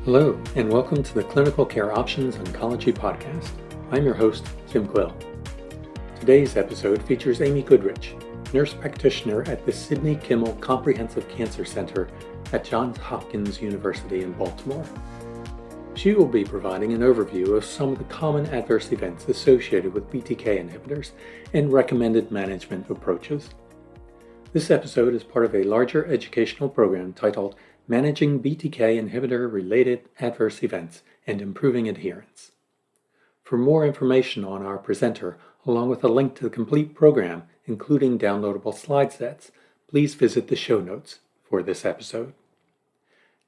Hello, and welcome to the Clinical Care Options Oncology Podcast. I'm your host, Jim Quill. Today's episode features Amy Goodrich, nurse practitioner at the Sidney Kimmel Comprehensive Cancer Center at Johns Hopkins University in Baltimore. She will be providing an overview of some of the common adverse events associated with BTK inhibitors and recommended management approaches. This episode is part of a larger educational program titled Managing BTK Inhibitor-Related Adverse Events and Improving Adherence. For more information on our presenter, along with a link to the complete program, including downloadable slide sets, please visit the show notes for this episode.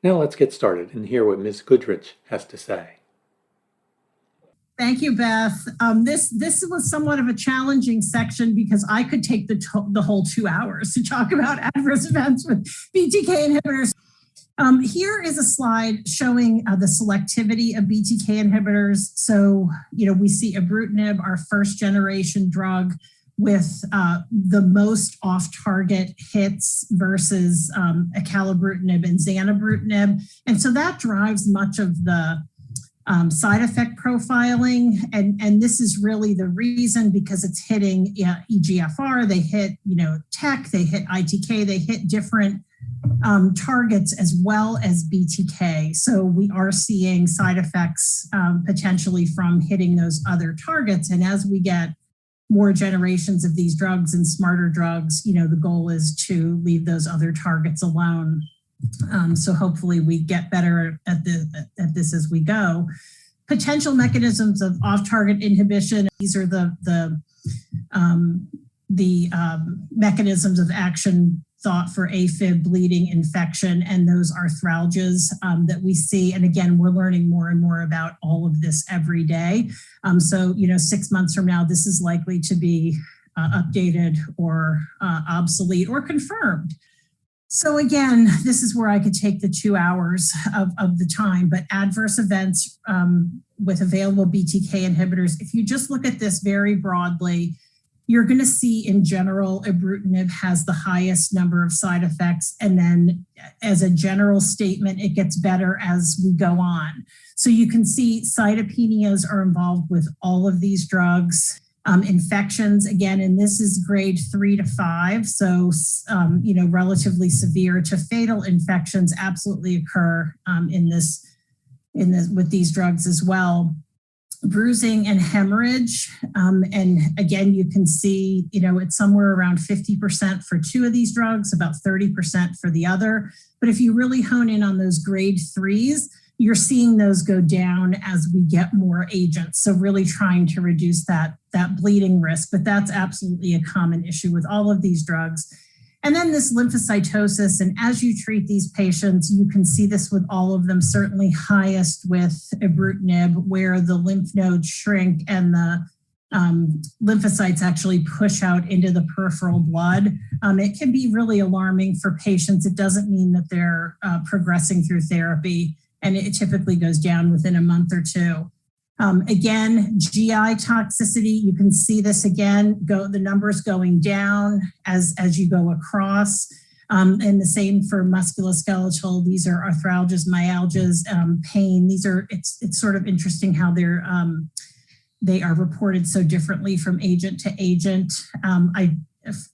Now let's get started and hear what Ms. Goodrich has to say. Thank you, Beth. This was somewhat of a challenging section because I could take the whole 2 hours to talk about adverse events with BTK inhibitors. Here is a slide showing the selectivity of BTK inhibitors. So, we see Ibrutinib, our first generation drug, with the most off-target hits versus Acalabrutinib and Zanubrutinib. And so that drives much of the side effect profiling. And this is really the reason, because it's hitting EGFR, they hit, TEC, they hit ITK, they hit different targets as well as BTK. So we are seeing side effects potentially from hitting those other targets. And as we get more generations of these drugs and smarter drugs, the goal is to leave those other targets alone. So hopefully we get better at this as we go. Potential mechanisms of off-target inhibition. These are the mechanisms of action thought for AFib, bleeding, infection, and those arthralgias that we see. And again, we're learning more and more about all of this every day. So 6 months from now, this is likely to be updated or obsolete or confirmed. So again, this is where I could take the 2 hours of the time, but adverse events with available BTK inhibitors, if you just look at this very broadly, you're going to see in general, Ibrutinib has the highest number of side effects. And then as a general statement, it gets better as we go on. So you can see cytopenias are involved with all of these drugs. Infections, again, and this is grade 3 to 5. So, relatively severe to fatal infections absolutely occur with these drugs as well. Bruising and hemorrhage. And again, you can see, it's somewhere around 50% for 2 of these drugs, about 30% for the other. But if you really hone in on those grade 3s, you're seeing those go down as we get more agents. So really trying to reduce that bleeding risk, but that's absolutely a common issue with all of these drugs. And then this lymphocytosis, and as you treat these patients, you can see this with all of them, certainly highest with Ibrutinib, where the lymph nodes shrink and the lymphocytes actually push out into the peripheral blood. It can be really alarming for patients. It doesn't mean that they're progressing through therapy, and it typically goes down within a month or 2. Again, GI toxicity, you can see this again, the numbers going down as you go across. And the same for musculoskeletal. These are arthralgias, myalgias, pain. It's sort of interesting how they are reported so differently from agent to agent.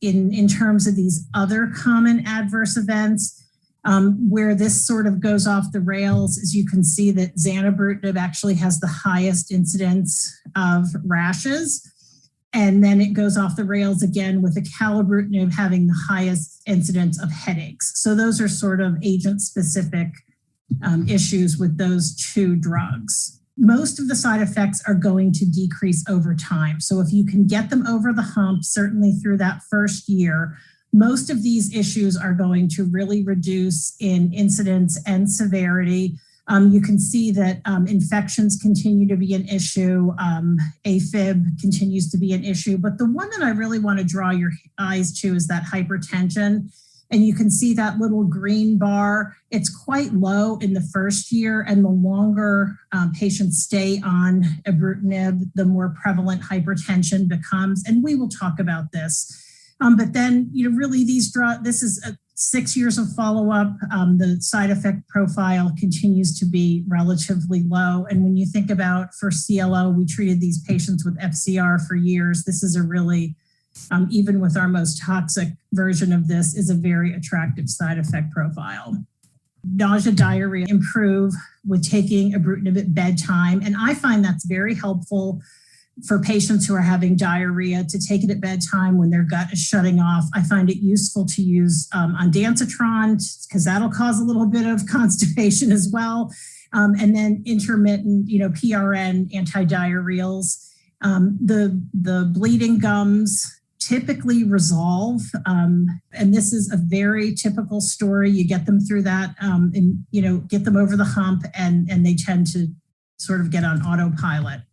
In terms of these other common adverse events, where this sort of goes off the rails, is you can see that Zanubrutinib actually has the highest incidence of rashes. And then it goes off the rails again with Acalabrutinib having the highest incidence of headaches. So those are sort of agent-specific issues with those 2 drugs. Most of the side effects are going to decrease over time. So if you can get them over the hump, certainly through that first year, most of these issues are going to really reduce in incidence and severity. You can see that infections continue to be an issue. AFib continues to be an issue. But the one that I really want to draw your eyes to is that hypertension. And you can see that little green bar. It's quite low in the first year. And the longer patients stay on Ibrutinib, the more prevalent hypertension becomes. And we will talk about this. But then, really, this is 6 years of follow-up, the side effect profile continues to be relatively low. And when you think about for CLO, we treated these patients with FCR for years. This is a really, even with our most toxic version of this, is a very attractive side effect profile. Nausea, diarrhea improve with taking Ibrutinib at bedtime. And I find that's very helpful for patients who are having diarrhea to take it at bedtime when their gut is shutting off. I find it useful to use ondansetron because that'll cause a little bit of constipation as well. And then intermittent, PRN antidiarrheals. The bleeding gums typically resolve. And this is a very typical story. You get them through that and, get them over the hump and they tend to sort of get on autopilot.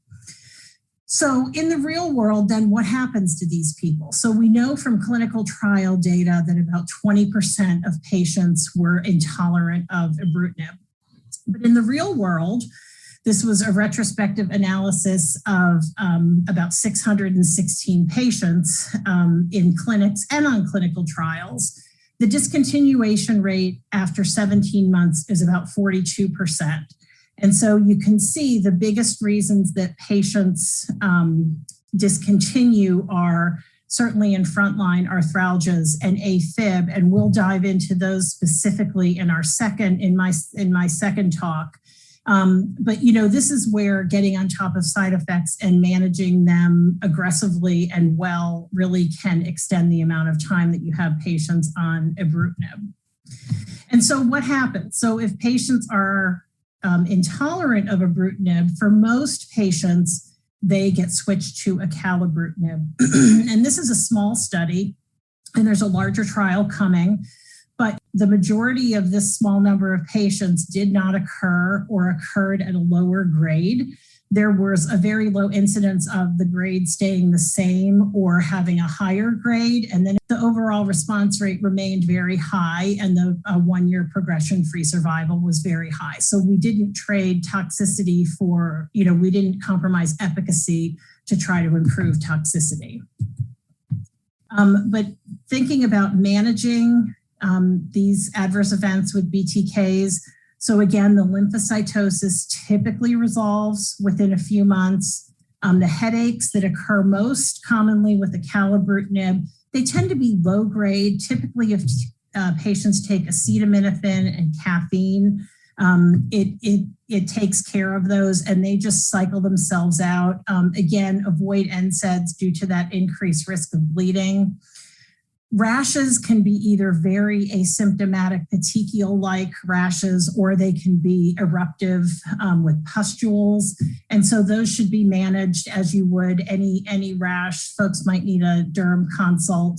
So in the real world, then what happens to these people? So we know from clinical trial data that about 20% of patients were intolerant of Ibrutinib. But in the real world, this was a retrospective analysis of about 616 patients in clinics and on clinical trials. The discontinuation rate after 17 months is about 42%. And so you can see the biggest reasons that patients discontinue are certainly in frontline arthralgias and AFib, and we'll dive into those specifically in my second talk. But this is where getting on top of side effects and managing them aggressively and well really can extend the amount of time that you have patients on Ibrutinib. And so what happens? So if patients are intolerant of Ibrutinib, for most patients, they get switched to acalabrutinib. And this is a small study, and there's a larger trial coming, but the majority of this small number of patients did not occur or occurred at a lower grade. There was a very low incidence of the grade staying the same or having a higher grade. And then the overall response rate remained very high and the 1-year progression-free survival was very high. So we didn't trade toxicity for, we didn't compromise efficacy to try to improve toxicity. But thinking about managing these adverse events with BTKs, so again, the lymphocytosis typically resolves within a few months. The headaches that occur most commonly with acalabrutinib, they tend to be low grade. Typically, if patients take acetaminophen and caffeine, it takes care of those and they just cycle themselves out. Again, avoid NSAIDs due to that increased risk of bleeding. Rashes can be either very asymptomatic petechial-like rashes, or they can be eruptive with pustules. And so those should be managed as you would any rash. Folks might need a derm consult.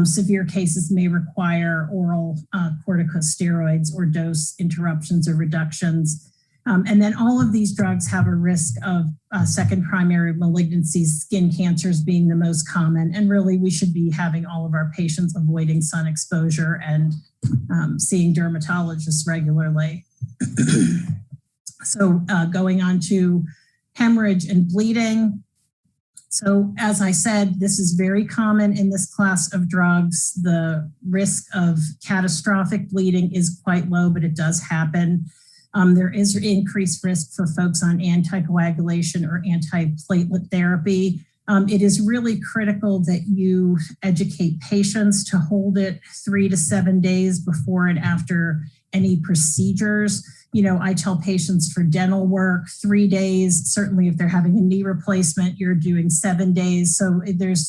Severe cases may require oral corticosteroids or dose interruptions or reductions. And then all of these drugs have a risk of second primary malignancies, skin cancers being the most common. And really, we should be having all of our patients avoiding sun exposure and seeing dermatologists regularly. So going on to hemorrhage and bleeding. So as I said, this is very common in this class of drugs. The risk of catastrophic bleeding is quite low, but it does happen. There is increased risk for folks on anticoagulation or antiplatelet therapy. It is really critical that you educate patients to hold it 3 to 7 days before and after any procedures. I tell patients for dental work, 3 days. Certainly if they're having a knee replacement, you're doing 7 days. So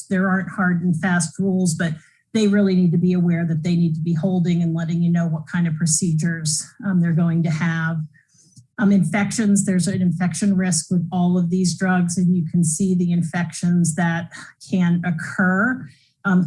there aren't hard and fast rules, but they really need to be aware that they need to be holding and letting you know what kind of procedures they're going to have. Infections, there's an infection risk with all of these drugs, and you can see the infections that can occur.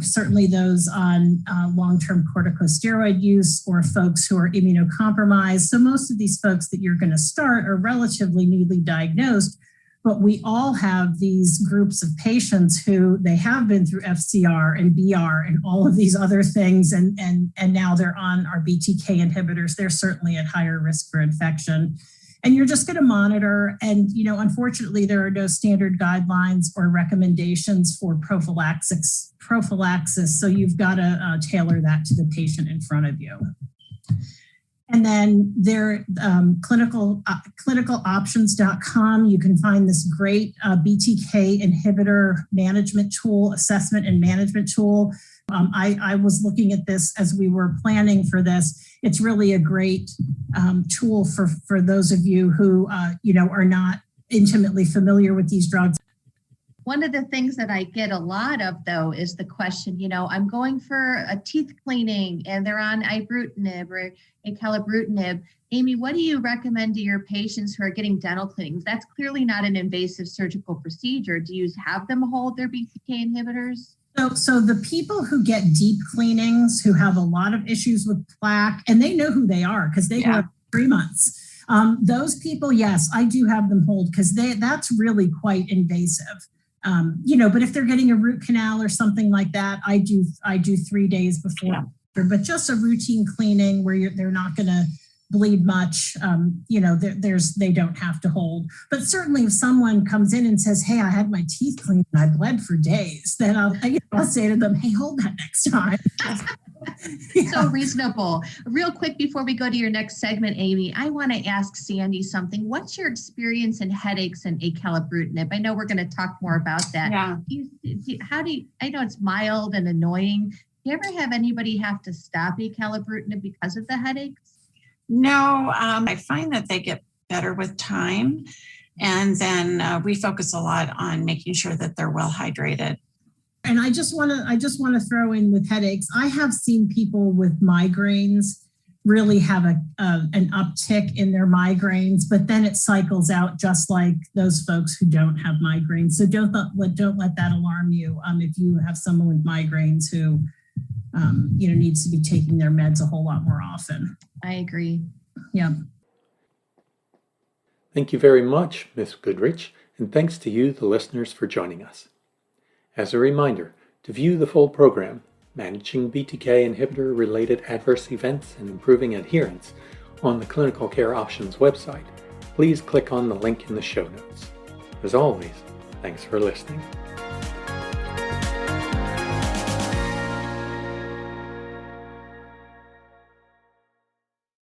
Certainly those on long-term corticosteroid use or folks who are immunocompromised. So most of these folks that you're going to start are relatively newly diagnosed, but we all have these groups of patients who they have been through FCR and BR and all of these other things, and now they're on our BTK inhibitors. They're certainly at higher risk for infection. And you're just going to monitor. And, unfortunately, there are no standard guidelines or recommendations for prophylaxis. So you've got to tailor that to the patient in front of you. And then there, clinicaloptions.com, you can find this great BTK inhibitor management tool, assessment and management tool. I was looking at this as we were planning for this. It's really a great tool for those of you who, are not intimately familiar with these drugs. One of the things that I get a lot of, though, is the question, I'm going for a teeth cleaning and they're on Ibrutinib or Acalabrutinib. Amy, what do you recommend to your patients who are getting dental cleanings? That's clearly not an invasive surgical procedure. Do you have them hold their BTK inhibitors? So the people who get deep cleanings, who have a lot of issues with plaque, and they know who they are because they go every 3 months. Those people, yes, I do have them hold because that's really quite invasive. But if they're getting a root canal or something like that, I do 3 days before. Yeah. But just a routine cleaning where they're not going to bleed much, they don't have to hold. But certainly if someone comes in and says, hey, I had my teeth cleaned and I bled for days, then I'll say to them, hey, hold that next time. Yeah. So reasonable. Real quick before we go to your next segment, Amy, I want to ask Sandy something. What's your experience in headaches and Acalabrutinib? I know we're going to talk more about that. Yeah. I know it's mild and annoying. Do you ever have anybody have to stop Acalabrutinib because of the headaches? No, I find that they get better with time. And then we focus a lot on making sure that they're well hydrated. And I just want to throw in with headaches. I have seen people with migraines really have an uptick in their migraines, but then it cycles out just like those folks who don't have migraines. So don't let that alarm you if you have someone with migraines who needs to be taking their meds a whole lot more often. I agree. Yeah. Thank you very much, Ms. Goodrich, and thanks to you, the listeners, for joining us. As a reminder, to view the full program, Managing BTK Inhibitor-Related Adverse Events and Improving Adherence, on the Clinical Care Options website, please click on the link in the show notes. As always, thanks for listening.